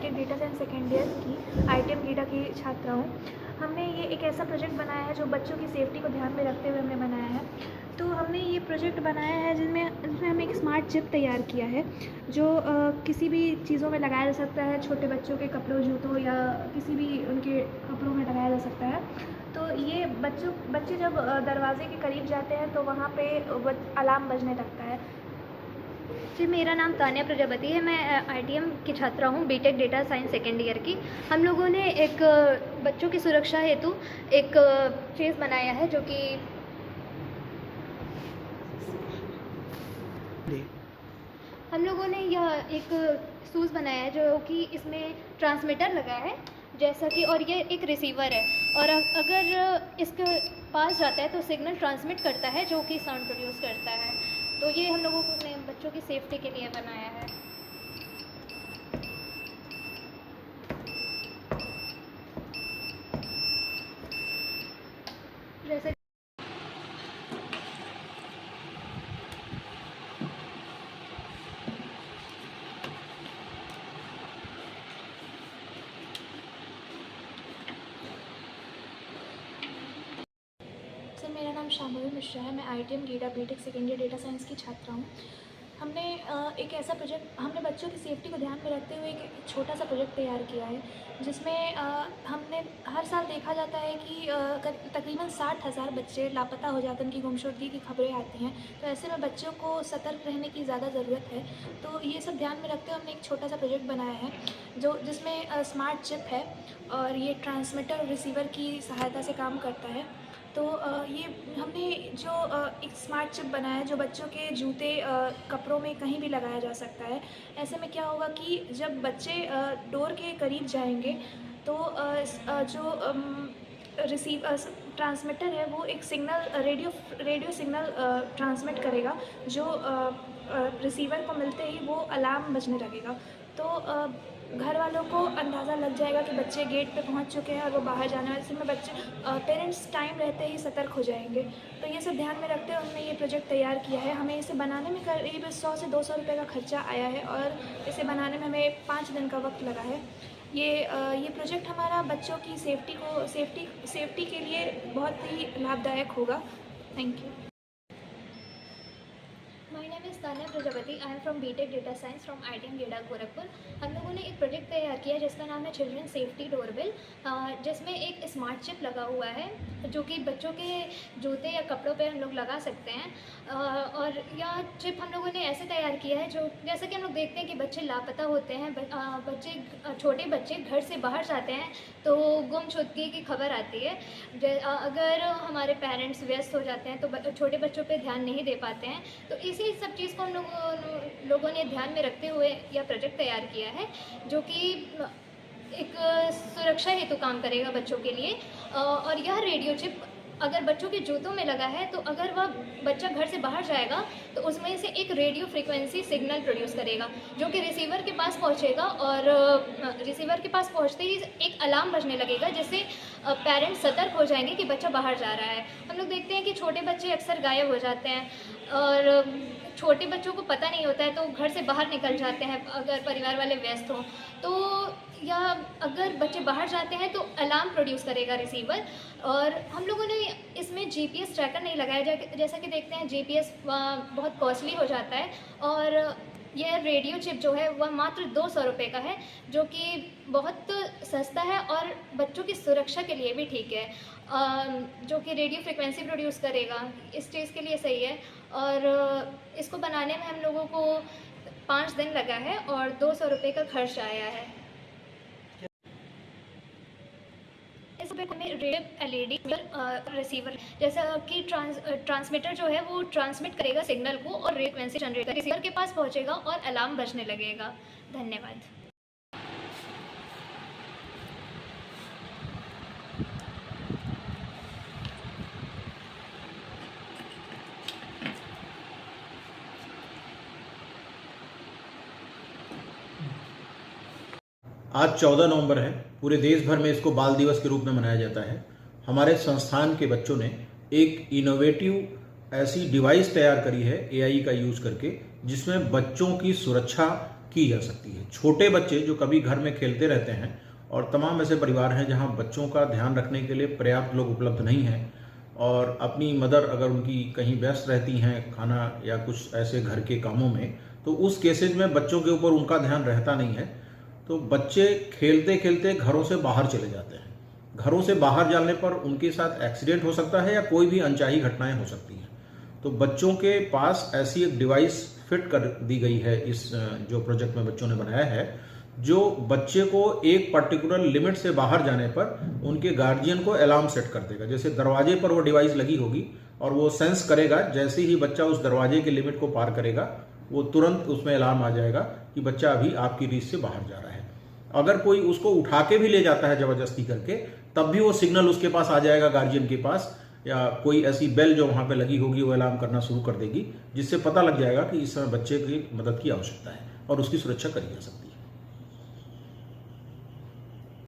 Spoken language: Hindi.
BTech data science second year की आईटीएम गीडा की छात्रा हूँ। हमने ये एक ऐसा प्रोजेक्ट बनाया है जो बच्चों की सेफ्टी को ध्यान में रखते हुए हमने बनाया है। तो हमने ये प्रोजेक्ट बनाया है जिसमें हमने एक स्मार्ट चिप तैयार किया है जो किसी भी चीज़ों में लगाया जा सकता है, छोटे बच्चों के कपड़ों, जूतों या किसी भी उनके कपड़ों में लगाया जा सकता है। तो ये बच्चे जब दरवाजे के करीब जाते हैं तो वहाँ पे अलार्म बजने लगता है। जी, मेरा नाम तान्या प्रजापति है। मैं आईटीएम की छात्रा हूँ, BTech data science second year की। हम लोगों ने एक बच्चों की सुरक्षा हेतु एक चीज़ बनाया है जो कि हम लोगों ने यह एक शूज़ बनाया है जो कि इसमें ट्रांसमीटर लगा है जैसा कि, और ये एक रिसीवर है, और अगर इसके पास जाता है तो सिग्नल ट्रांसमिट करता है जो कि साउंड प्रोड्यूस करता है। तो ये हम लोगों ने बच्चों की सेफ्टी के लिए बनाया है। जैसे सर, मेरा नाम शांभवी मिश्रा है। मैं ITM Gida BTech second year data science की छात्रा हूँ। हमने एक ऐसा प्रोजेक्ट, हमने बच्चों की सेफ्टी को ध्यान में रखते हुए एक छोटा सा प्रोजेक्ट तैयार किया है जिसमें हमने हर साल देखा जाता है कि तकरीबन 60,000 बच्चे लापता हो जाते हैं, उनकी गुमशुदगी की खबरें आती हैं। तो ऐसे में बच्चों को सतर्क रहने की ज़्यादा ज़रूरत है। तो ये सब ध्यान में रखते हुए हमने एक छोटा सा प्रोजेक्ट बनाया है जिसमें स्मार्ट चिप है और ये ट्रांसमीटर और रिसीवर की सहायता से काम करता है। तो ये हमने जो एक स्मार्ट चिप बनाया है जो बच्चों के जूते, कपड़ों में कहीं भी लगाया जा सकता है। ऐसे में क्या होगा कि जब बच्चे डोर के करीब जाएंगे तो ट्रांसमीटर है वो एक सिग्नल, रेडियो सिग्नल ट्रांसमिट करेगा जो रिसीवर को मिलते ही वो अलार्म बजने लगेगा। तो घर वालों को अंदाज़ा लग जाएगा कि बच्चे गेट पे पहुंच चुके हैं और वो बाहर जाने वाले। इसमें बच्चे पेरेंट्स टाइम रहते ही सतर्क हो जाएंगे। तो ये सब ध्यान में रखते हुए हमने ये प्रोजेक्ट तैयार किया है। हमें इसे बनाने में करीब 100 से 200 रुपये का खर्चा आया है और इसे बनाने में हमें 5 दिन का वक्त लगा है। ये प्रोजेक्ट हमारा बच्चों की सेफ्टी के लिए बहुत ही लाभदायक होगा। Thank you. My name is Tanya Prajapati. I am from BTech Data Science from ITM GIDA Gorakhpur. हम लोगों ने एक प्रोजेक्ट तैयार किया जिसका नाम है चिल्ड्रन सेफ्टी डोरबेल, जिसमें एक स्मार्ट चिप लगा हुआ है जो कि बच्चों के जूते या कपड़ों पे हम लोग लगा सकते हैं। और यह चिप हम लोगों ने ऐसे तैयार किया है जो, जैसा कि हम लोग देखते हैं कि बच्चे लापता होते हैं, छोटे बच्चे घर से बाहर जाते हैं तो गुमशुदगी की खबर आती है। अगर हमारे पेरेंट्स व्यस्त हो जाते हैं तो छोटे बच्चों पे ध्यान नहीं दे पाते हैं। तो इसी सब चीज़ को हम लोगों ने ध्यान में रखते हुए यह प्रोजेक्ट तैयार किया है जो कि एक सुरक्षा हेतु काम करेगा बच्चों के लिए। और यह रेडियो चिप अगर बच्चों के जूतों में लगा है तो अगर वह बच्चा घर से बाहर जाएगा तो उसमें से एक रेडियो फ्रीक्वेंसी सिग्नल प्रोड्यूस करेगा जो कि रिसीवर के पास पहुंचेगा, और रिसीवर के पास पहुंचते ही एक अलार्म बजने लगेगा जिससे पेरेंट्स सतर्क हो जाएंगे कि बच्चा बाहर जा रहा है। हम लोग देखते हैं कि छोटे बच्चे अक्सर गायब हो जाते हैं और छोटे बच्चों को पता नहीं होता है तो घर से बाहर निकल जाते हैं अगर परिवार वाले व्यस्त हों। तो या अगर बच्चे बाहर जाते हैं तो अलार्म प्रोड्यूस करेगा रिसीवर। और हम लोगों ने इसमें जीपीएस ट्रैकर नहीं लगाया, जैसा कि देखते हैं जीपीएस बहुत कॉस्टली हो जाता है, और यह रेडियो चिप जो है वह मात्र 200 रुपये का है जो कि बहुत सस्ता है और बच्चों की सुरक्षा के लिए भी ठीक है, जो कि रेडियो फ्रिक्वेंसी प्रोड्यूस करेगा, इस चीज़ के लिए सही है। और इसको बनाने में हम लोगों को 5 दिन लगा है और 200 रुपये का खर्च आया है। इस पे हमें रेडियो एलईडी रिसीवर, जैसा कि ट्रांसमीटर जो है वो ट्रांसमिट करेगा सिग्नल को और फ्रीक्वेंसी जनरेट करेगा, रिसीवर के पास पहुंचेगा और अलार्म बजने लगेगा। धन्यवाद। आज 14 नवंबर है। पूरे देश भर में इसको बाल दिवस के रूप में मनाया जाता है। हमारे संस्थान के बच्चों ने एक इनोवेटिव ऐसी डिवाइस तैयार करी है एआई का यूज करके, जिसमें बच्चों की सुरक्षा की जा सकती है। छोटे बच्चे जो कभी घर में खेलते रहते हैं और तमाम ऐसे परिवार हैं जहां बच्चों का ध्यान रखने के लिए पर्याप्त लोग उपलब्ध नहीं हैं और अपनी मदर अगर उनकी कहीं व्यस्त रहती हैं खाना या कुछ ऐसे घर के कामों में, तो उस केसेज में बच्चों के ऊपर उनका ध्यान रहता नहीं है, तो बच्चे खेलते खेलते घरों से बाहर चले जाते हैं। घरों से बाहर जाने पर उनके साथ एक्सीडेंट हो सकता है या कोई भी अनचाही घटनाएं हो सकती हैं। तो बच्चों के पास ऐसी एक डिवाइस फिट कर दी गई है इस जो प्रोजेक्ट में बच्चों ने बनाया है, जो बच्चे को एक पर्टिकुलर लिमिट से बाहर जाने पर उनके गार्जियन को अलार्म सेट कर देगा। जैसे दरवाजे पर वो डिवाइस लगी होगी और वो सेंस करेगा, जैसे ही बच्चा उस दरवाजे के लिमिट को पार करेगा वो तुरंत उसमें अलार्म आ जाएगा कि बच्चा अभी आपकी रीच से बाहर जा रहा है। अगर कोई उसको उठा के भी ले जाता है जबरदस्ती करके, तब भी वो सिग्नल उसके पास आ जाएगा गार्जियन के पास, या कोई ऐसी बेल जो वहां पे लगी होगी वो अलार्म करना शुरू कर देगी, जिससे पता लग जाएगा कि इस समय बच्चे की मदद की आवश्यकता है और उसकी सुरक्षा करी जा सकती है।